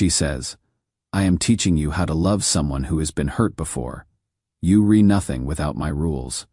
She says, I am teaching you how to love someone who has been hurt before. You re nothing without my rules.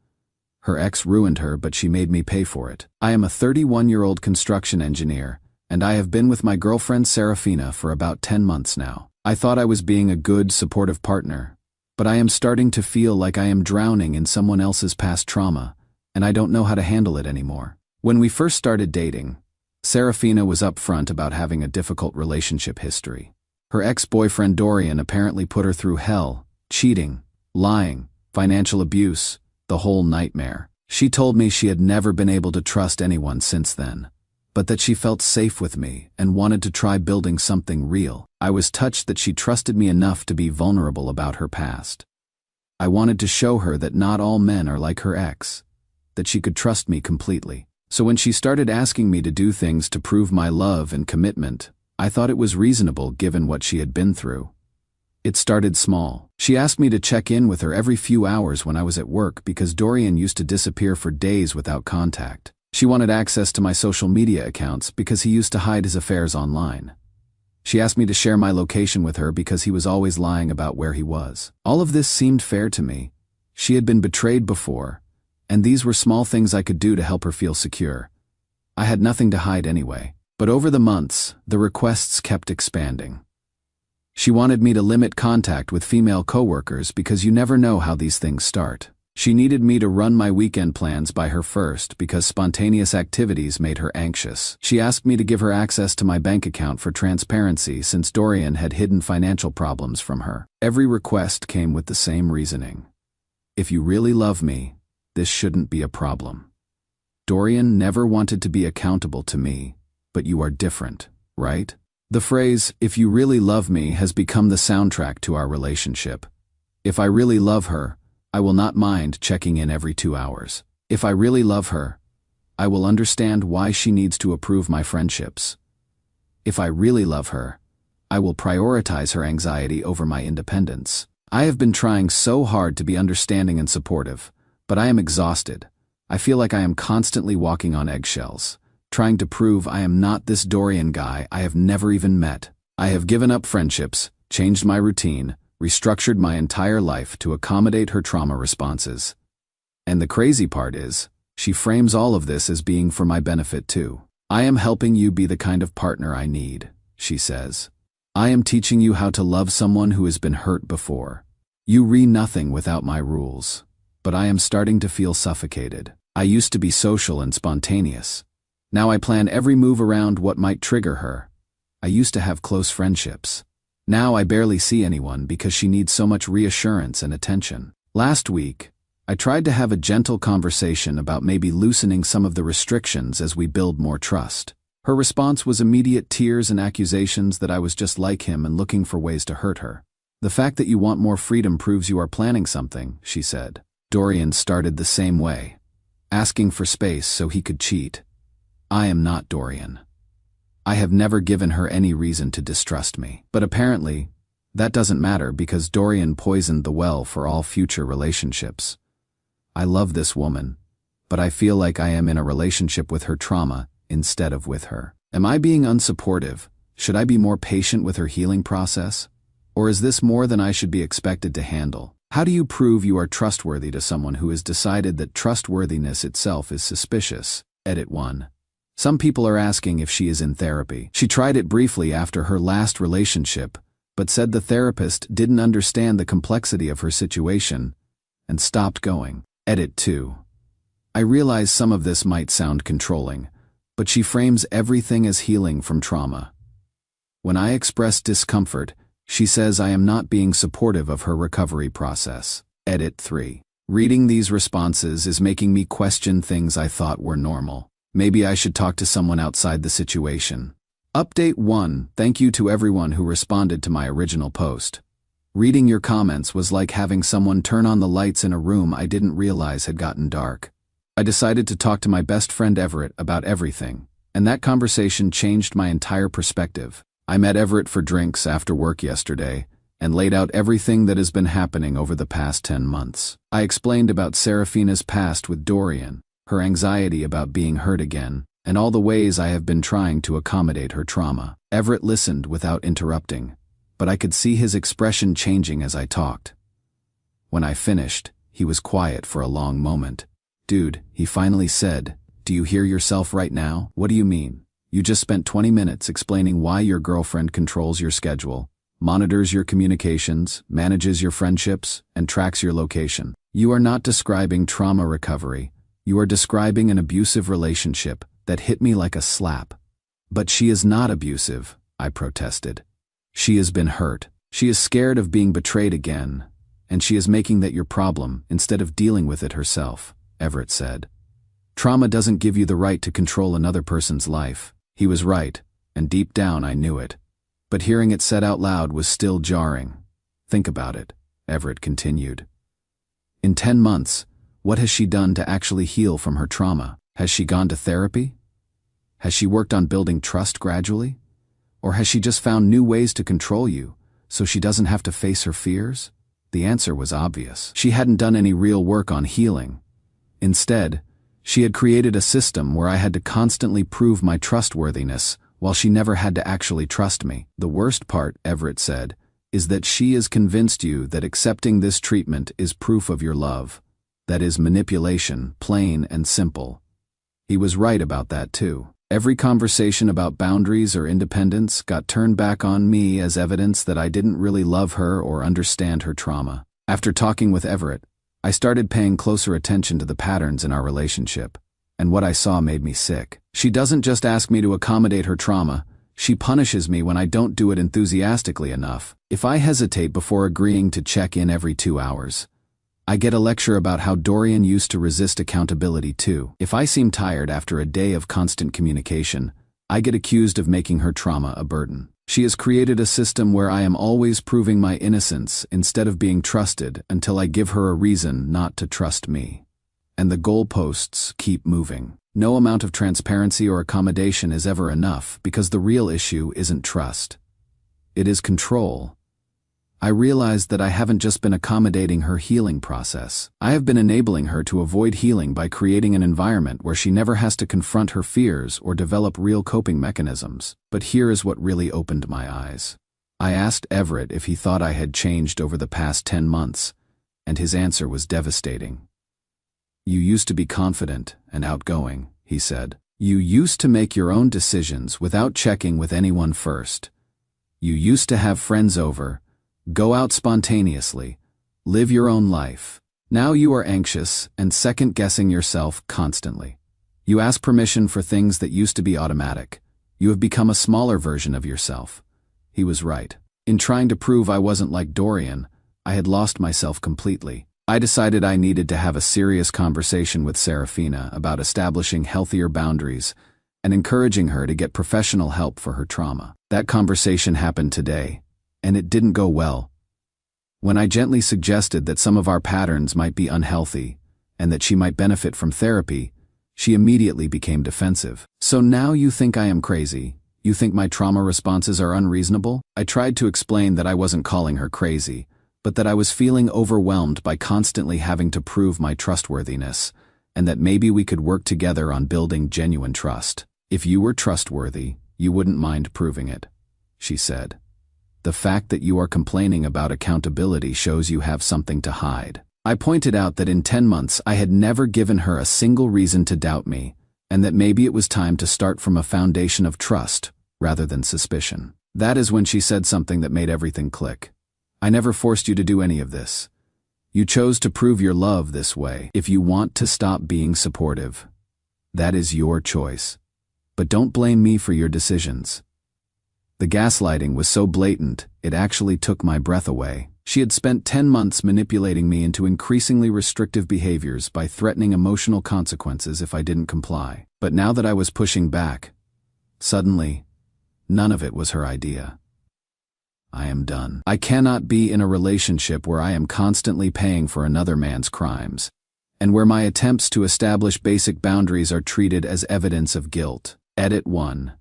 Her ex ruined her, but she made me pay for it. I am a 31-year-old construction engineer, and I have been with my girlfriend Serafina for about 10 months now. I thought I was being a good, supportive partner, but I am starting to feel like I am drowning in someone else's past trauma, and I don't know how to handle it anymore. When we first started dating, Serafina was upfront about having a difficult relationship history. Her ex-boyfriend Dorian apparently put her through hell, cheating, lying, financial abuse, the whole nightmare. She told me she had never been able to trust anyone since then, but that she felt safe with me and wanted to try building something real. I was touched that she trusted me enough to be vulnerable about her past. I wanted to show her that not all men are like her ex, that she could trust me completely. So when she started asking me to do things to prove my love and commitment, I thought it was reasonable given what she had been through. It started small. She asked me to check in with her every few hours when I was at work because Dorian used to disappear for days without contact. She wanted access to my social media accounts because he used to hide his affairs online. She asked me to share my location with her because he was always lying about where he was. All of this seemed fair to me. She had been betrayed before, and these were small things I could do to help her feel secure. I had nothing to hide anyway. But over the months, the requests kept expanding. She wanted me to limit contact with female coworkers because you never know how these things start. She needed me to run my weekend plans by her first because spontaneous activities made her anxious. She asked me to give her access to my bank account for transparency since Dorian had hidden financial problems from her. Every request came with the same reasoning. If you really love me, this shouldn't be a problem. Dorian never wanted to be accountable to me, but you are different, right? The phrase, if you really love me, has become the soundtrack to our relationship. If I really love her, I will not mind checking in every 2 hours. If I really love her, I will understand why she needs to approve my friendships. If I really love her, I will prioritize her anxiety over my independence. I have been trying so hard to be understanding and supportive, but I am exhausted. I feel like I am constantly walking on eggshells, trying to prove I am not this Dorian guy I have never even met. I have given up friendships, changed my routine, restructured my entire life to accommodate her trauma responses. And the crazy part is, she frames all of this as being for my benefit too. I am helping you be the kind of partner I need, she says. I am teaching you how to love someone who has been hurt before. You re nothing without my rules. But I am starting to feel suffocated. I used to be social and spontaneous. Now I plan every move around what might trigger her. I used to have close friendships. Now I barely see anyone because she needs so much reassurance and attention. Last week, I tried to have a gentle conversation about maybe loosening some of the restrictions as we build more trust. Her response was immediate tears and accusations that I was just like him and looking for ways to hurt her. The fact that you want more freedom proves you are planning something, she said. Dorian started the same way, asking for space so he could cheat. I am not Dorian. I have never given her any reason to distrust me. But apparently, that doesn't matter because Dorian poisoned the well for all future relationships. I love this woman, but I feel like I am in a relationship with her trauma instead of with her. Am I being unsupportive? Should I be more patient with her healing process? Or is this more than I should be expected to handle? How do you prove you are trustworthy to someone who has decided that trustworthiness itself is suspicious? Edit 1. Some people are asking if she is in therapy. She tried it briefly after her last relationship, but said the therapist didn't understand the complexity of her situation and stopped going. Edit 2. I realize some of this might sound controlling, but she frames everything as healing from trauma. When I express discomfort, she says I am not being supportive of her recovery process. Edit 3. Reading these responses is making me question things I thought were normal. Maybe I should talk to someone outside the situation. Update 1. Thank you to everyone who responded to my original post. Reading your comments was like having someone turn on the lights in a room I didn't realize had gotten dark. I decided to talk to my best friend Everett about everything, and that conversation changed my entire perspective. I met Everett for drinks after work yesterday and laid out everything that has been happening over the past 10 months. I explained about Serafina's past with Dorian, her anxiety about being hurt again, and all the ways I have been trying to accommodate her trauma. Everett listened without interrupting, but I could see his expression changing as I talked. When I finished, he was quiet for a long moment. "Dude," he finally said, "do you hear yourself right now?" "What do you mean?" "You just spent 20 minutes explaining why your girlfriend controls your schedule, monitors your communications, manages your friendships, and tracks your location. You are not describing trauma recovery. You are describing an abusive relationship that hit me like a slap." "But she is not abusive," I protested. "She has been hurt. She is scared of being betrayed again, and she is making that your problem instead of dealing with it herself," Everett said. "Trauma doesn't give you the right to control another person's life." He was right, and deep down I knew it. But hearing it said out loud was still jarring. "Think about it," Everett continued. "In 10 months, what has she done to actually heal from her trauma? Has she gone to therapy? Has she worked on building trust gradually? Or has she just found new ways to control you, so she doesn't have to face her fears?" The answer was obvious. She hadn't done any real work on healing. Instead, she had created a system where I had to constantly prove my trustworthiness while she never had to actually trust me. "The worst part," Everett said, "is that she has convinced you that accepting this treatment is proof of your love. That is manipulation, plain and simple." He was right about that too. Every conversation about boundaries or independence got turned back on me as evidence that I didn't really love her or understand her trauma. After talking with Everett, I started paying closer attention to the patterns in our relationship, and what I saw made me sick. She doesn't just ask me to accommodate her trauma, she punishes me when I don't do it enthusiastically enough. If I hesitate before agreeing to check in every 2 hours, I get a lecture about how Dorian used to resist accountability too. If I seem tired after a day of constant communication, I get accused of making her trauma a burden. She has created a system where I am always proving my innocence instead of being trusted until I give her a reason not to trust me. And the goalposts keep moving. No amount of transparency or accommodation is ever enough because the real issue isn't trust. It is control. I realized that I haven't just been accommodating her healing process. I have been enabling her to avoid healing by creating an environment where she never has to confront her fears or develop real coping mechanisms. But here is what really opened my eyes. I asked Everett if he thought I had changed over the past 10 months, and his answer was devastating. "You used to be confident and outgoing," he said. "You used to make your own decisions without checking with anyone first. You used to have friends over, go out spontaneously, live your own life. Now you are anxious and second-guessing yourself constantly. You ask permission for things that used to be automatic. You have become a smaller version of yourself." He was right. In trying to prove I wasn't like Dorian, I had lost myself completely. I decided I needed to have a serious conversation with Serafina about establishing healthier boundaries and encouraging her to get professional help for her trauma. That conversation happened today, and it didn't go well. When I gently suggested that some of our patterns might be unhealthy and that she might benefit from therapy, she immediately became defensive. "So now you think I am crazy? You think my trauma responses are unreasonable?" I tried to explain that I wasn't calling her crazy, but that I was feeling overwhelmed by constantly having to prove my trustworthiness, and that maybe we could work together on building genuine trust. "If you were trustworthy, you wouldn't mind proving it," she said. "The fact that you are complaining about accountability shows you have something to hide." I pointed out that in 10 months I had never given her a single reason to doubt me, and that maybe it was time to start from a foundation of trust rather than suspicion. That is when she said something that made everything click. "I never forced you to do any of this. You chose to prove your love this way. If you want to stop being supportive, that is your choice. But don't blame me for your decisions." The gaslighting was so blatant, it actually took my breath away. She had spent 10 months manipulating me into increasingly restrictive behaviors by threatening emotional consequences if I didn't comply. But now that I was pushing back, suddenly, none of it was her idea. I am done. I cannot be in a relationship where I am constantly paying for another man's crimes, and where my attempts to establish basic boundaries are treated as evidence of guilt. Edit 1.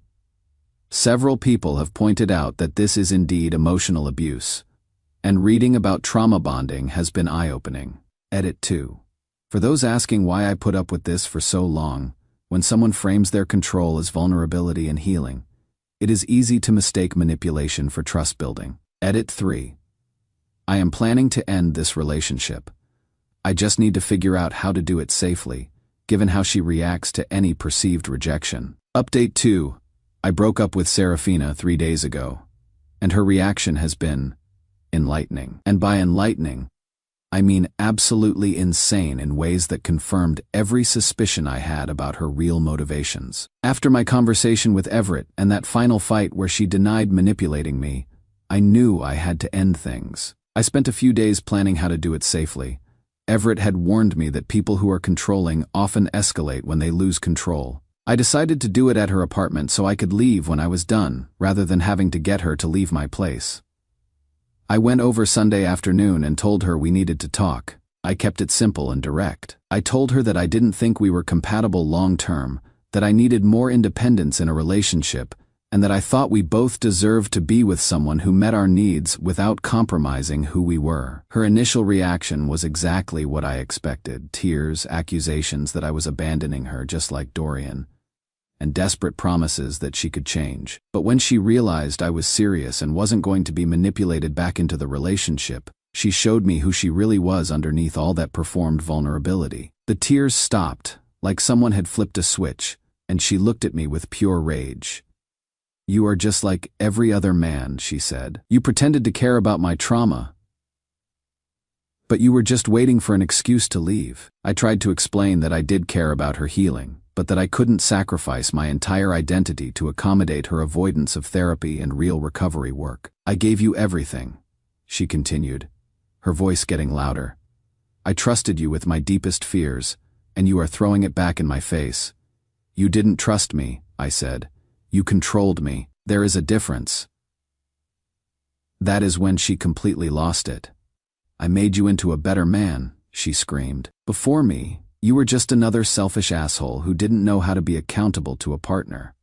Several people have pointed out that this is indeed emotional abuse, and reading about trauma bonding has been eye-opening. Edit 2. For those asking why I put up with this for so long, when someone frames their control as vulnerability and healing, It is easy to mistake manipulation for trust building. Edit 3. I am planning to end this relationship. I just need to figure out how to do it safely, given how she reacts to any perceived rejection. Update 2. I broke up with Serafina 3 days ago, and her reaction has been enlightening. And by enlightening, I mean absolutely insane in ways that confirmed every suspicion I had about her real motivations. After my conversation with Everett and that final fight where she denied manipulating me, I knew I had to end things. I spent a few days planning how to do it safely. Everett had warned me that people who are controlling often escalate when they lose control. I decided to do it at her apartment so I could leave when I was done, rather than having to get her to leave my place. I went over Sunday afternoon and told her we needed to talk. I kept it simple and direct. I told her that I didn't think we were compatible long-term, that I needed more independence in a relationship, and that I thought we both deserved to be with someone who met our needs without compromising who we were. Her initial reaction was exactly what I expected: tears, accusations that I was abandoning her just like Dorian, and desperate promises that she could change. But when she realized I was serious and wasn't going to be manipulated back into the relationship, she showed me who she really was underneath all that performed vulnerability. The tears stopped, like someone had flipped a switch, and she looked at me with pure rage. "You are just like every other man," she said. "You pretended to care about my trauma, but you were just waiting for an excuse to leave." I tried to explain that I did care about her healing, but that I couldn't sacrifice my entire identity to accommodate her avoidance of therapy and real recovery work. "I gave you everything," she continued, her voice getting louder. "I trusted you with my deepest fears, and you are throwing it back in my face." "You didn't trust me," I said. "You controlled me." "There is a difference." That is when she completely lost it. "I made you into a better man," she screamed. "Before me, you were just another selfish asshole who didn't know how to be accountable to a partner.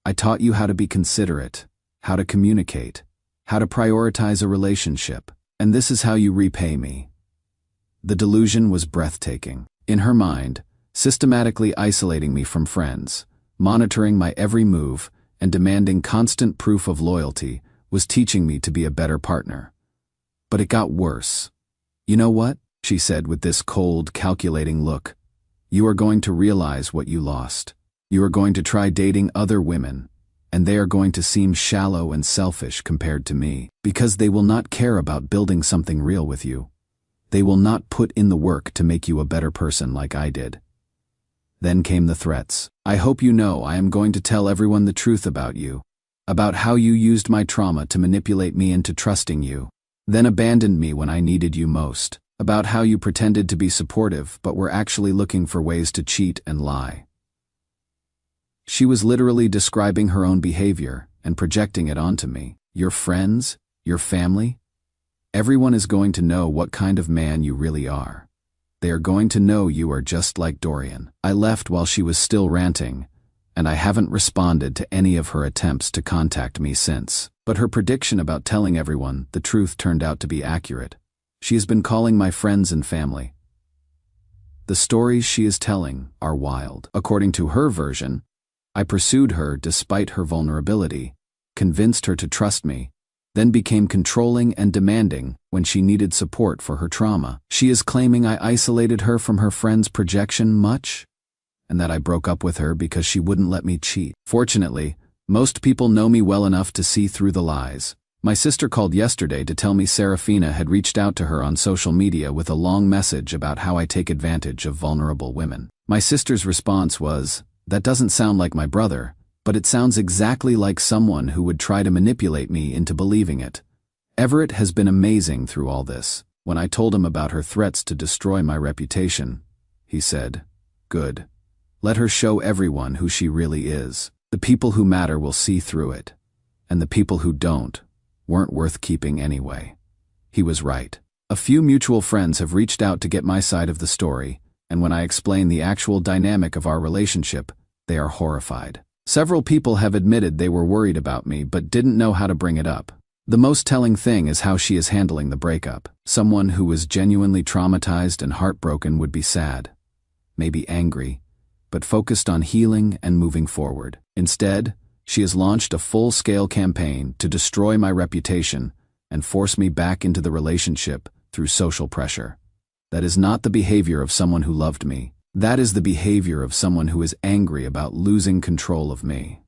I taught you how to be considerate, how to communicate, how to prioritize a relationship, and this is how you repay me." The delusion was breathtaking. In her mind, systematically isolating me from friends, monitoring my every move, and demanding constant proof of loyalty was teaching me to be a better partner. But it got worse. "You know what?" she said with this cold, calculating look. "You are going to realize what you lost. You are going to try dating other women, and they are going to seem shallow and selfish compared to me, because they will not care about building something real with you. They will not put in the work to make you a better person like I did." Then came the threats. "I hope you know I am going to tell everyone the truth about you, about how you used my trauma to manipulate me into trusting you, then abandoned me when I needed you most, about how you pretended to be supportive but were actually looking for ways to cheat and lie." She was literally describing her own behavior and projecting it onto me. "Your friends, your family, everyone is going to know what kind of man you really are. They are going to know you are just like Dorian." I left while she was still ranting, and I haven't responded to any of her attempts to contact me since. But her prediction about telling everyone the truth turned out to be accurate. She has been calling my friends and family. The stories she is telling are wild. According to her version, I pursued her despite her vulnerability, convinced her to trust me, then became controlling and demanding when she needed support for her trauma. She is claiming I isolated her from her friend's projection much, and that I broke up with her because she wouldn't let me cheat. Fortunately, most people know me well enough to see through the lies. My sister called yesterday to tell me Serafina had reached out to her on social media with a long message about how I take advantage of vulnerable women. My sister's response was, "That doesn't sound like my brother, but it sounds exactly like someone who would try to manipulate me into believing it." Everett has been amazing through all this. When I told him about her threats to destroy my reputation, he said, "Good. Let her show everyone who she really is. The people who matter will see through it, and the people who don't weren't worth keeping anyway." He was right. A few mutual friends have reached out to get my side of the story, and when I explain the actual dynamic of our relationship, they are horrified. Several people have admitted they were worried about me but didn't know how to bring it up. The most telling thing is how she is handling the breakup. Someone who was genuinely traumatized and heartbroken would be sad, maybe angry, but focused on healing and moving forward. Instead, She has launched a full-scale campaign to destroy my reputation and force me back into the relationship through social pressure. That is not the behavior of someone who loved me. That is the behavior of someone who is angry about losing control of me.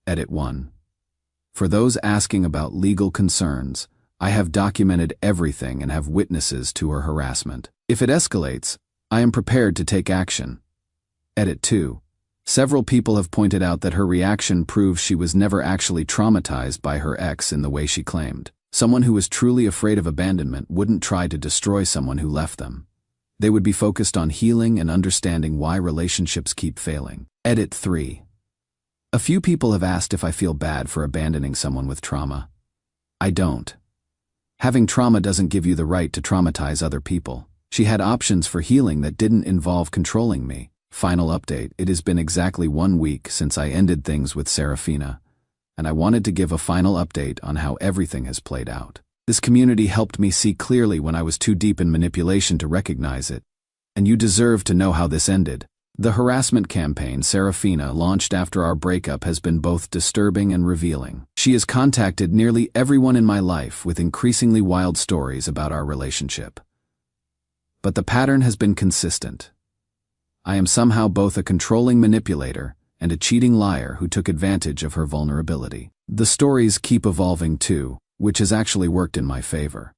Edit 1. For those asking about legal concerns, I have documented everything and have witnesses to her harassment. If it escalates, I am prepared to take action. Edit 2. Several people have pointed out that her reaction proves she was never actually traumatized by her ex in the way she claimed. Someone who is truly afraid of abandonment wouldn't try to destroy someone who left them. They would be focused on healing and understanding why relationships keep failing. Edit 3. A few people have asked if I feel bad for abandoning someone with trauma. I don't. Having trauma doesn't give you the right to traumatize other people. She had options for healing that didn't involve controlling me. Final update: it has been exactly 1 week since I ended things with Serafina, and I wanted to give a final update on how everything has played out. This community helped me see clearly when I was too deep in manipulation to recognize it, and you deserve to know how this ended. The harassment campaign Serafina launched after our breakup has been both disturbing and revealing. She has contacted nearly everyone in my life with increasingly wild stories about our relationship. But the pattern has been consistent. I am somehow both a controlling manipulator and a cheating liar who took advantage of her vulnerability. The stories keep evolving too, which has actually worked in my favor.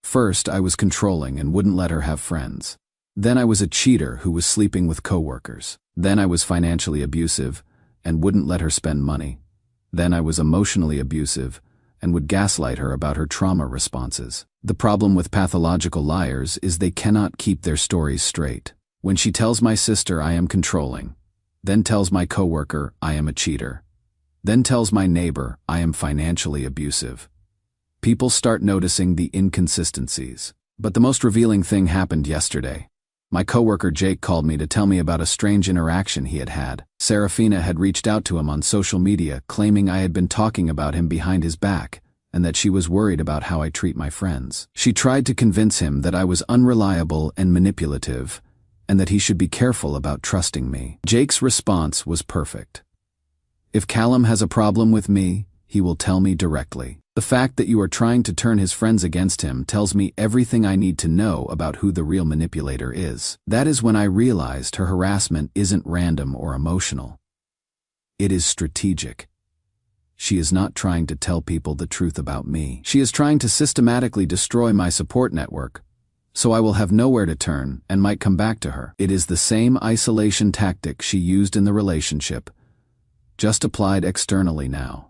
First, I was controlling and wouldn't let her have friends. Then I was a cheater who was sleeping with coworkers. Then I was financially abusive and wouldn't let her spend money. Then I was emotionally abusive and would gaslight her about her trauma responses. The problem with pathological liars is they cannot keep their stories straight. When she tells my sister I am controlling, then tells my coworker I am a cheater, then tells my neighbor I am financially abusive, people start noticing the inconsistencies. But the most revealing thing happened yesterday. My coworker Jake called me to tell me about a strange interaction he had had. Serafina had reached out to him on social media claiming I had been talking about him behind his back and that she was worried about how I treat my friends. She tried to convince him that I was unreliable and manipulative, and that he should be careful about trusting me. Jake's response was perfect. If Callum has a problem with me, he will tell me directly. The fact that you are trying to turn his friends against him tells me everything I need to know about who the real manipulator is. That is when I realized her harassment isn't random or emotional. It is strategic. She is not trying to tell people the truth about me. She is trying to systematically destroy my support network, so I will have nowhere to turn and might come back to her. It is the same isolation tactic she used in the relationship, just applied externally now.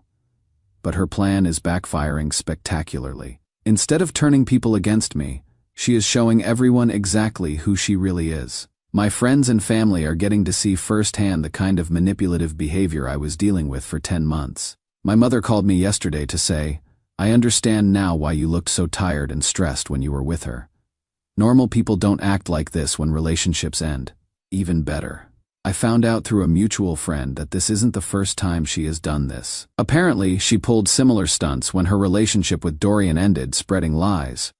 But her plan is backfiring spectacularly. Instead of turning people against me, she is showing everyone exactly who she really is. My friends and family are getting to see firsthand the kind of manipulative behavior I was dealing with for 10 months. My mother called me yesterday to say, "I understand now why you looked so tired and stressed when you were with her. Normal people don't act like this when relationships end. Even better." I found out through a mutual friend that this isn't the first time she has done this. Apparently, she pulled similar stunts when her relationship with Dorian ended, spreading lies,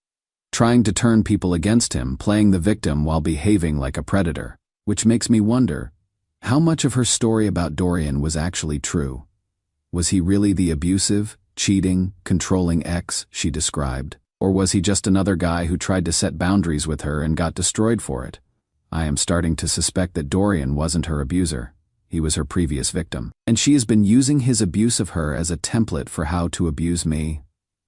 trying to turn people against him, playing the victim while behaving like a predator. Which makes me wonder, how much of her story about Dorian was actually true? Was he really the abusive, cheating, controlling ex she described? Or was he just another guy who tried to set boundaries with her and got destroyed for it? I am starting to suspect that Dorian wasn't her abuser. He was her previous victim. And she has been using his abuse of her as a template for how to abuse me.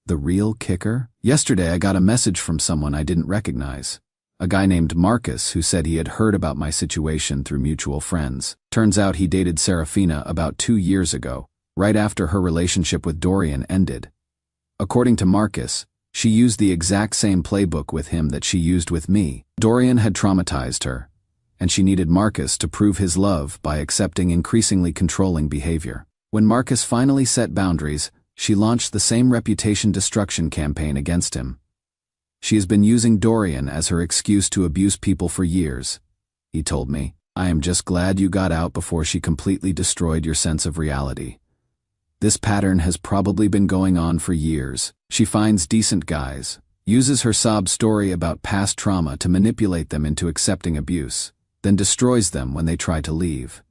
The real kicker? Yesterday I got a message from someone I didn't recognize. A guy named Marcus who said he had heard about my situation through mutual friends. Turns out he dated Serafina about 2 years ago, right after her relationship with Dorian ended. According to Marcus, she used the exact same playbook with him that she used with me. Dorian had traumatized her, and she needed Marcus to prove his love by accepting increasingly controlling behavior. When Marcus finally set boundaries, she launched the same reputation destruction campaign against him. She has been using Dorian as her excuse to abuse people for years. He told me, "I am just glad you got out before she completely destroyed your sense of reality." This pattern has probably been going on for years. She finds decent guys, uses her sob story about past trauma to manipulate them into accepting abuse, then destroys them when they try to leave.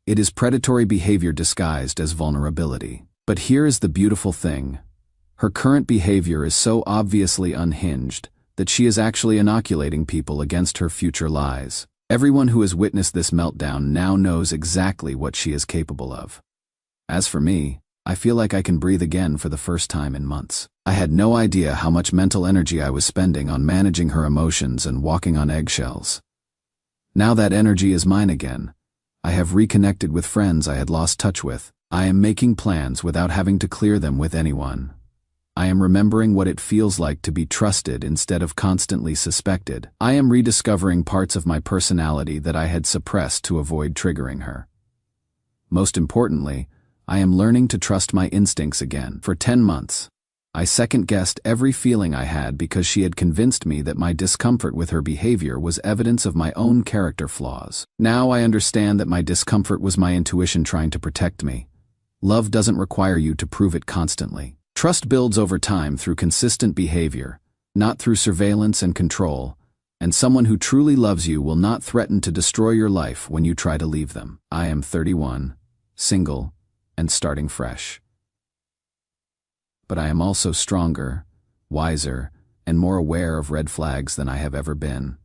It is predatory behavior disguised as vulnerability. But here is the beautiful thing. Her current behavior is so obviously unhinged that she is actually inoculating people against her future lies. Everyone who has witnessed this meltdown now knows exactly what she is capable of. As for me, I feel like I can breathe again for the first time in months. I had no idea how much mental energy I was spending on managing her emotions and walking on eggshells. Now that energy is mine again. I have reconnected with friends I had lost touch with. I am making plans without having to clear them with anyone. I am remembering what it feels like to be trusted instead of constantly suspected. I am rediscovering parts of my personality that I had suppressed to avoid triggering her. Most importantly, I am learning to trust my instincts again. For 10 months, I second-guessed every feeling I had because she had convinced me that my discomfort with her behavior was evidence of my own character flaws. Now I understand that my discomfort was my intuition trying to protect me. Love doesn't require you to prove it constantly. Trust builds over time through consistent behavior, not through surveillance and control, and someone who truly loves you will not threaten to destroy your life when you try to leave them. I am 31, single, and starting fresh. But I am also stronger, wiser, and more aware of red flags than I have ever been.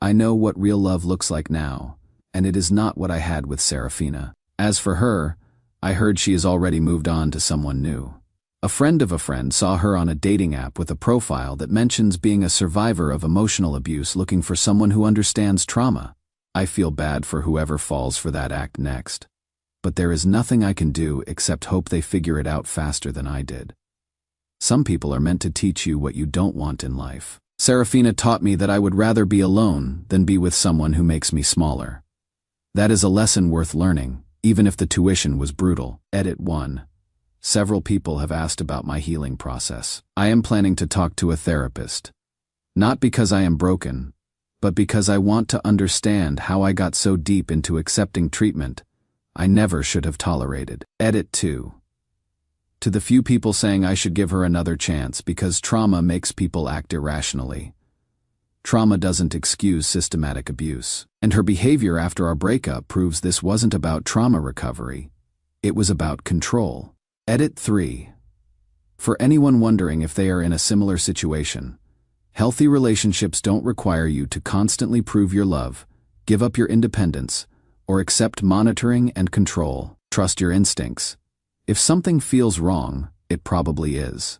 I know what real love looks like now, and it is not what I had with Serafina. As for her, I heard she has already moved on to someone new. A friend of a friend saw her on a dating app with a profile that mentions being a survivor of emotional abuse looking for someone who understands trauma. I feel bad for whoever falls for that act next. But there is nothing I can do except hope they figure it out faster than I did. Some people are meant to teach you what you don't want in life. Serafina taught me that I would rather be alone than be with someone who makes me smaller. That is a lesson worth learning, even if the tuition was brutal. Edit 1. Several people have asked about my healing process. I am planning to talk to a therapist. Not because I am broken, but because I want to understand how I got so deep into accepting treatment I never should have tolerated. Edit 2. To the few people saying I should give her another chance because trauma makes people act irrationally. Trauma doesn't excuse systematic abuse. And her behavior after our breakup proves this wasn't about trauma recovery. It was about control. Edit 3. For anyone wondering if they are in a similar situation, healthy relationships don't require you to constantly prove your love, give up your independence, or accept monitoring and control. Trust your instincts. If something feels wrong, it probably is.